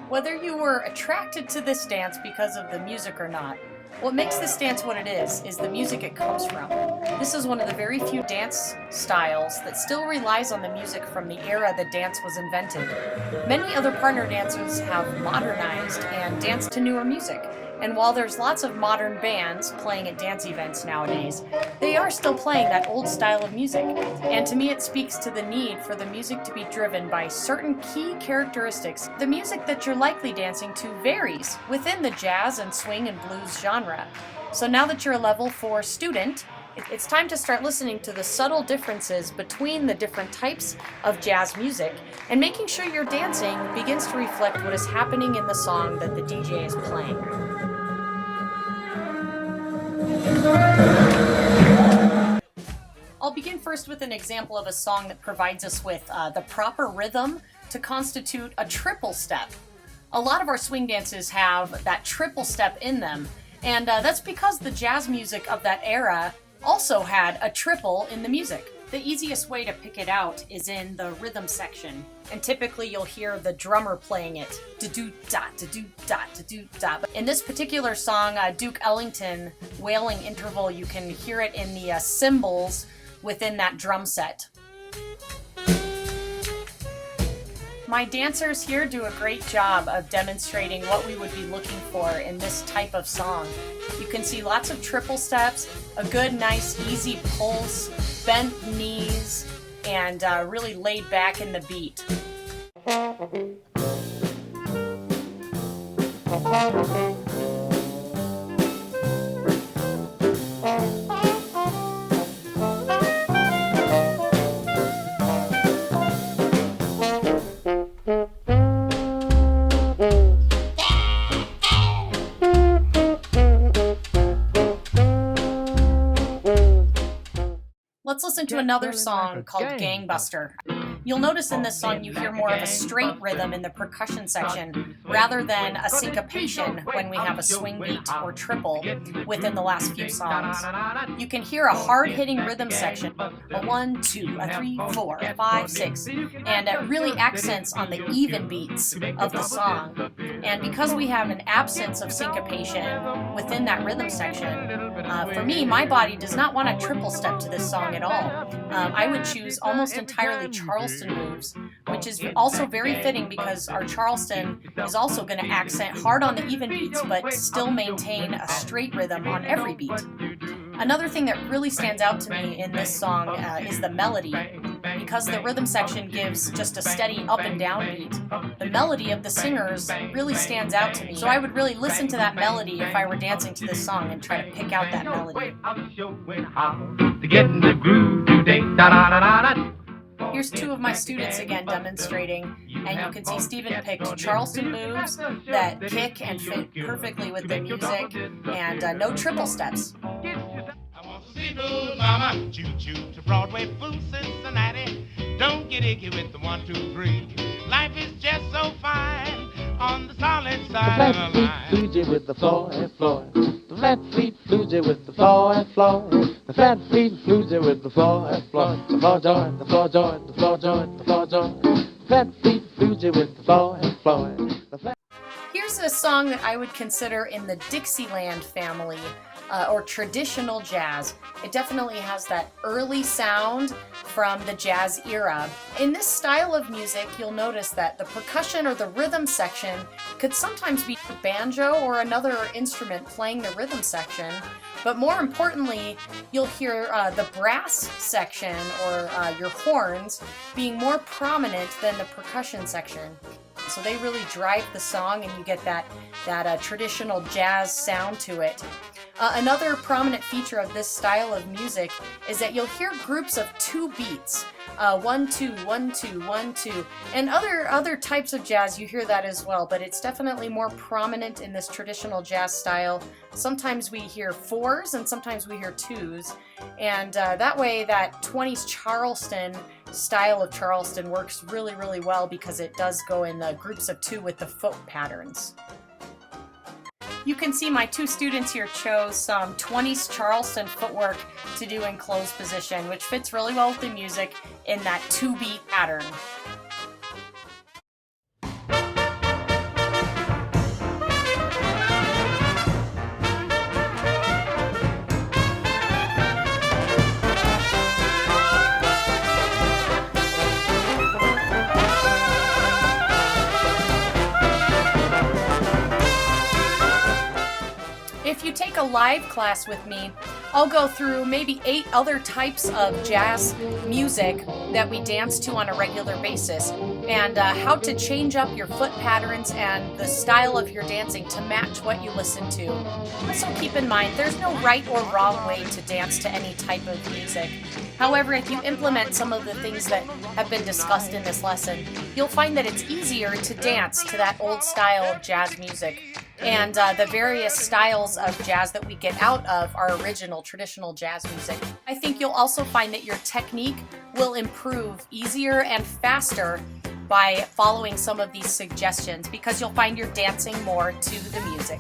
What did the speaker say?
Whether you were attracted to this dance because of the music or not, what makes this dance what it is the music it comes from. This is one of the very few dance styles that still relies on the music from the era the dance was invented. Many other partner dances have modernized and danced to newer music, and while there's lots of modern bands playing at dance events nowadays, they are still playing that old style of music. And to me it speaks to the need for the music to be driven by certain key characteristics. The music that you're likely dancing to varies within the jazz and swing and blues genre. So now that you're a level 4 student, it's time to start listening to the subtle differences between the different types of jazz music and making sure your dancing begins to reflect what is happening in the song that the DJ is playing. I'll begin first with an example of a song that provides us with the proper rhythm to constitute a triple step. A lot of our swing dances have that triple step in them, and that's because the jazz music of that era also had a triple in the music. The easiest way to pick it out is in the rhythm section, and typically you'll hear the drummer playing it, da-do-da, da-do-da, da-do-da. In this particular song, Duke Ellington wailing interval, you can hear it in the cymbals within that drum set. My dancers here do a great job of demonstrating what we would be looking for in this type of song. You can see lots of triple steps, a good, nice, easy pulse, bent knees, and really laid back in the beat. Let's listen to another song called Gangbuster. You'll notice in this song you hear more of a straight rhythm in the percussion section rather than a syncopation when we have a swing beat or triple within the last few songs. You can hear a hard-hitting rhythm section, a 1, 2, a 3, 4, 5, 6, and it really accents on the even beats of the song. And because we have an absence of syncopation within that rhythm section, for me, my body does not want a triple step to this song at all. I would choose almost entirely Charleston moves, which is also very fitting because our Charleston is also going to accent hard on the even beats but still maintain a straight rhythm on every beat. Another thing that really stands out to me in this song is the melody. Because the rhythm section gives just a steady up and down beat, the melody of the singers really stands out to me. So I would really listen to that melody if I were dancing to this song and try to pick out that melody. Here's two of my students again demonstrating, and you can see Stephen picked Charleston moves that kick and fit perfectly with the music, and no triple steps. Seafood mama, choo-choo to Broadway, food Cincinnati. Don't get icky with the 1, 2, 3. Life is just so fine on the solid side of the line. The flat feet flugy with the floor. The flat feet flugy with the floor. The flat feet flugy with the floor. The floor joint, the floor joint, the floor joint, the floor joint. The flat feet flugy with the floor. Here's a song that I would consider in the Dixieland family, or traditional jazz. It definitely has that early sound from the jazz era. In this style of music, you'll notice that the percussion or the rhythm section could sometimes be a banjo or another instrument playing the rhythm section, but more importantly, you'll hear the brass section or your horns being more prominent than the percussion section. So they really drive the song and you get that traditional jazz sound to it. Another prominent feature of this style of music is that you'll hear groups of 2 beats. 1, 2, 1, 2, 1, 2. And other types of jazz, you hear that as well, but it's definitely more prominent in this traditional jazz style. Sometimes we hear 4s and sometimes we hear 2s. And that way that 20s Charleston style of Charleston works really, really well because it does go in the groups of 2 with the foot patterns. You can see my 2 students here chose some 20s Charleston footwork to do in closed position, which fits really well with the music in that 2-beat pattern. take a live class with me, I'll go through maybe 8 other types of jazz music that we dance to on a regular basis, and how to change up your foot patterns and the style of your dancing to match what you listen to. Also keep in mind, there's no right or wrong way to dance to any type of music. However, if you implement some of the things that have been discussed in this lesson, you'll find that it's easier to dance to that old style of jazz music and the various styles of jazz that we get out of our original traditional jazz music. I think you'll also find that your technique will improve easier and faster by following some of these suggestions, because you'll find you're dancing more to the music.